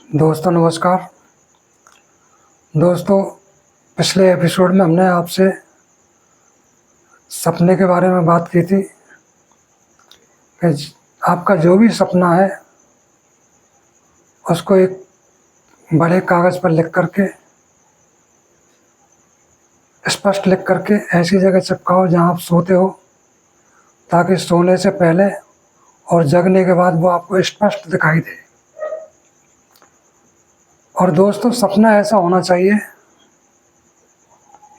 दोस्तों नमस्कार। दोस्तों, पिछले एपिसोड में हमने आपसे सपने के बारे में बात की थी कि आपका जो भी सपना है उसको एक बड़े कागज़ पर लिख करके, स्पष्ट लिख करके ऐसी जगह चिपकाओ जहां आप सोते हो, ताकि सोने से पहले और जगने के बाद वो आपको स्पष्ट दिखाई दे। और दोस्तों, सपना ऐसा होना चाहिए,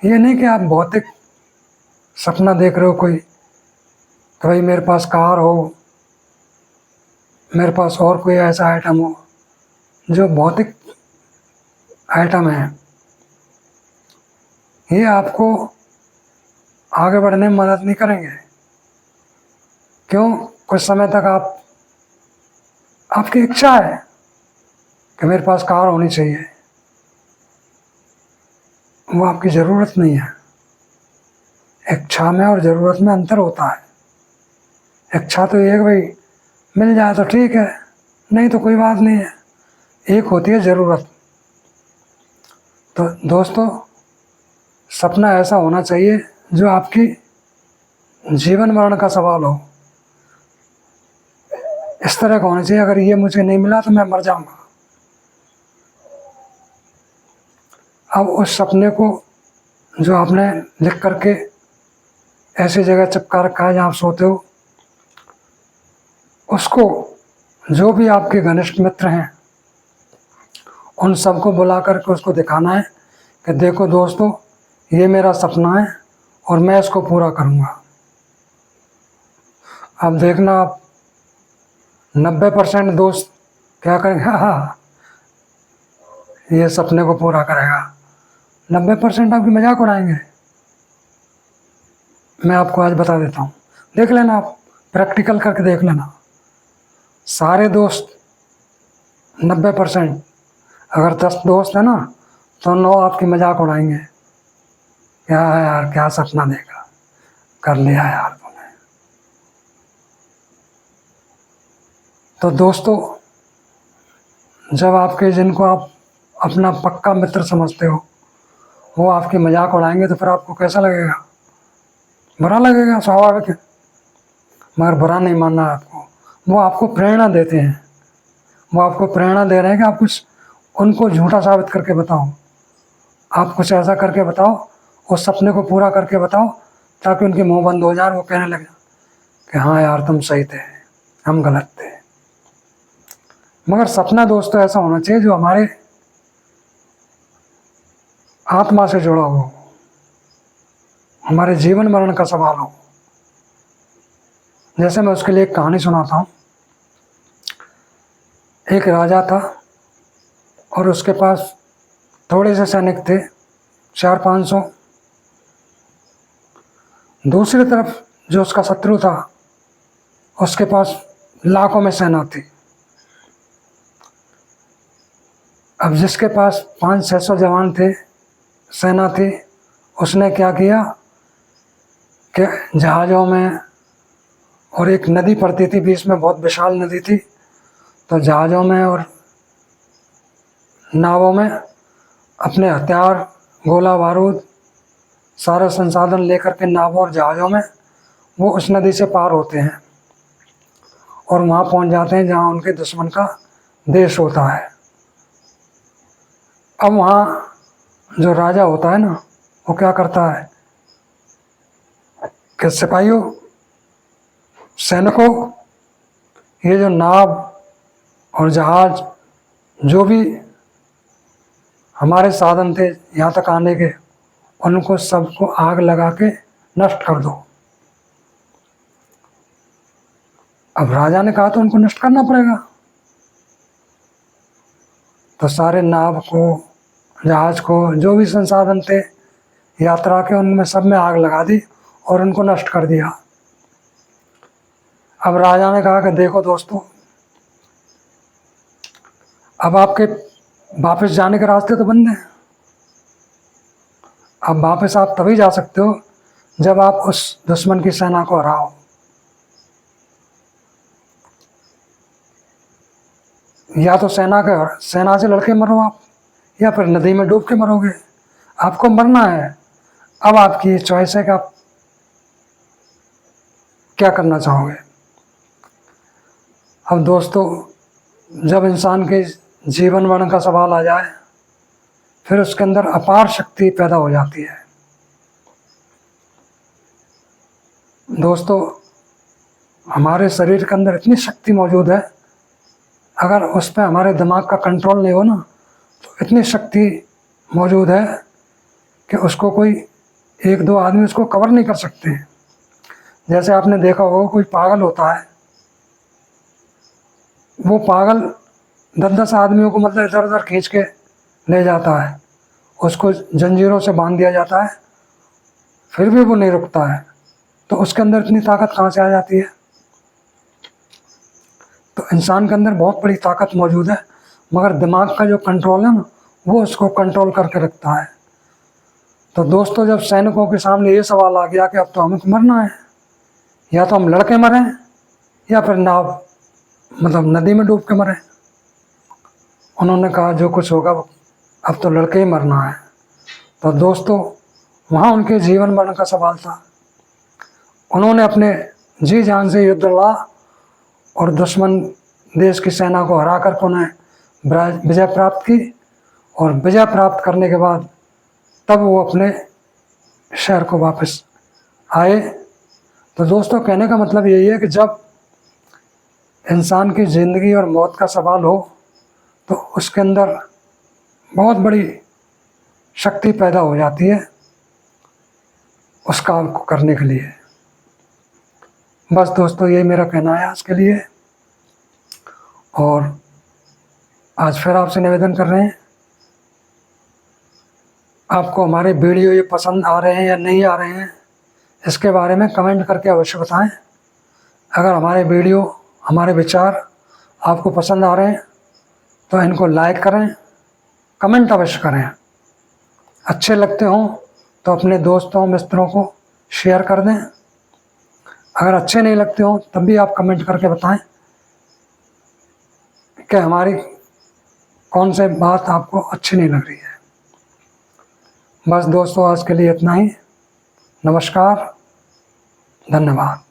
ये नहीं कि आप भौतिक सपना देख रहे हो कोई, कि भाई मेरे पास कार हो, मेरे पास और कोई ऐसा आइटम हो जो भौतिक आइटम है। ये आपको आगे बढ़ने में मदद नहीं करेंगे। क्यों? कुछ समय तक आपकी इच्छा है कि मेरे पास कार होनी चाहिए, वो आपकी ज़रूरत नहीं है। इच्छा में और ज़रूरत में अंतर होता है। इच्छा तो ये है कि भाई मिल जाए तो ठीक है, नहीं तो कोई बात नहीं है। एक होती है ज़रूरत। तो दोस्तों, सपना ऐसा होना चाहिए जो आपकी जीवन मरण का सवाल हो। इस तरह का होना चाहिए, अगर ये मुझे नहीं मिला तो मैं मर जाऊंगा। अब उस सपने को जो आपने लिख करके ऐसी जगह चिपका रखा है जहाँ आप सोते हो, उसको जो भी आपके घनिष्ठ मित्र हैं उन सबको बुला करके उसको दिखाना है कि देखो दोस्तों, ये मेरा सपना है और मैं इसको पूरा करूँगा। अब देखना, आप 90% दोस्त क्या करेंगे, हाँ ये सपने को पूरा करेगा। 90% आपकी मजाक उड़ाएंगे। मैं आपको आज बता देता हूँ, देख लेना, आप प्रैक्टिकल करके देख लेना। सारे दोस्त 90%, अगर 10 दोस्त है ना तो 9 आपकी मजाक उड़ाएंगे। क्या है यार, क्या सपना देखा, कर लिया यार तूने। तो दोस्तों, जब आपके जिनको आप अपना पक्का मित्र समझते हो वो आपकी मजाक उड़ाएंगे तो फिर आपको कैसा लगेगा? बुरा लगेगा, स्वाभाविक है। मगर बुरा नहीं मानना है आपको। वो आपको प्रेरणा देते हैं, वो आपको प्रेरणा दे रहे हैं कि आप कुछ उनको झूठा साबित करके बताओ, आप कुछ ऐसा करके बताओ, उस सपने को पूरा करके बताओ, ताकि उनके मुंह बंद हो जाए, वो कहने लगे कि हाँ यार तुम सही थे, हम गलत थे। मगर सपना दोस्तों ऐसा होना चाहिए जो हमारे आत्मा से जुड़ा हो, हमारे जीवन मरण का सवाल हो। जैसे मैं उसके लिए एक कहानी सुनाता हूँ। एक राजा था और उसके पास थोड़े से सैनिक थे, 400-500। दूसरी तरफ जो उसका शत्रु था उसके पास लाखों में सेना थी। अब जिसके पास 500-600 जवान थे, सेना थी, उसने क्या किया कि जहाज़ों में, और एक नदी पड़ती थी बीच में, बहुत विशाल नदी थी, तो जहाज़ों में और नावों में अपने हथियार, गोला बारूद, सारा संसाधन लेकर के नावों और जहाज़ों में वो उस नदी से पार होते हैं और वहाँ पहुँच जाते हैं जहाँ उनके दुश्मन का देश होता है। अब वहाँ जो राजा होता है ना, वो क्या करता है कि सिपाहियों, सैनिकों, ये जो नाव और जहाज़, जो भी हमारे साधन थे यहाँ तक आने के, उनको सबको आग लगा के नष्ट कर दो। अब राजा ने कहा तो उनको नष्ट करना पड़ेगा। तो सारे नाव को, जहाज को, जो भी संसाधन थे यात्रा के, उनमें सब में आग लगा दी और उनको नष्ट कर दिया। अब राजा ने कहा कि देखो दोस्तों, अब आपके वापस जाने के रास्ते तो बंद हैं। अब वापस आप तभी जा सकते हो जब आप उस दुश्मन की सेना को हराओ। या तो सेना से लड़के मरो आप, या फिर नदी में डूब के मरोगे। आपको मरना है। अब आपकी चॉइस है कि आप क्या करना चाहोगे। अब दोस्तों, जब इंसान के जीवन मरण का सवाल आ जाए, फिर उसके अंदर अपार शक्ति पैदा हो जाती है। दोस्तों, हमारे शरीर के अंदर इतनी शक्ति मौजूद है, अगर उस पर हमारे दिमाग का कंट्रोल नहीं हो ना, तो इतनी शक्ति मौजूद है कि उसको कोई एक दो आदमी उसको कवर नहीं कर सकते। जैसे आपने देखा होगा, कोई पागल होता है, वो पागल 10-10 आदमियों को मतलब इधर उधर खींच के ले जाता है, उसको जंजीरों से बांध दिया जाता है, फिर भी वो नहीं रुकता है। तो उसके अंदर इतनी ताकत कहाँ से आ जाती है। तो इंसान के अंदर बहुत बड़ी ताकत मौजूद है, मगर दिमाग का जो कंट्रोल है ना, वो उसको कंट्रोल करके रखता है। तो दोस्तों, जब सैनिकों के सामने ये सवाल आ गया कि अब तो हमें मरना है, या तो हम लड़के मरें या फिर नाव मतलब नदी में डूब के मरें, उन्होंने कहा जो कुछ होगा अब तो लड़के ही मरना है। तो दोस्तों, वहाँ उनके जीवन मरण का सवाल था। उन्होंने अपने जी जान से युद्ध लड़ा और दुश्मन देश की सेना को हरा कर उन्हें विजय प्राप्त की, और विजय प्राप्त करने के बाद तब वो अपने शहर को वापस आए। तो दोस्तों, कहने का मतलब यही है कि जब इंसान की ज़िंदगी और मौत का सवाल हो, तो उसके अंदर बहुत बड़ी शक्ति पैदा हो जाती है उस काम को करने के लिए। बस दोस्तों, यही मेरा कहना है आज के लिए। और आज फिर आपसे निवेदन कर रहे हैं, आपको हमारे वीडियो ये पसंद आ रहे हैं या नहीं आ रहे हैं, इसके बारे में कमेंट करके अवश्य बताएं। अगर हमारे वीडियो, हमारे विचार आपको पसंद आ रहे हैं तो इनको लाइक करें, कमेंट अवश्य करें। अच्छे लगते हों तो अपने दोस्तों मित्रों को शेयर कर दें। अगर अच्छे नहीं लगते हों तब भी आप कमेंट करके बताएं कि हमारी कौन सी बात आपको अच्छी नहीं लग रही है। बस दोस्तों, आज के लिए इतना ही। नमस्कार, धन्यवाद।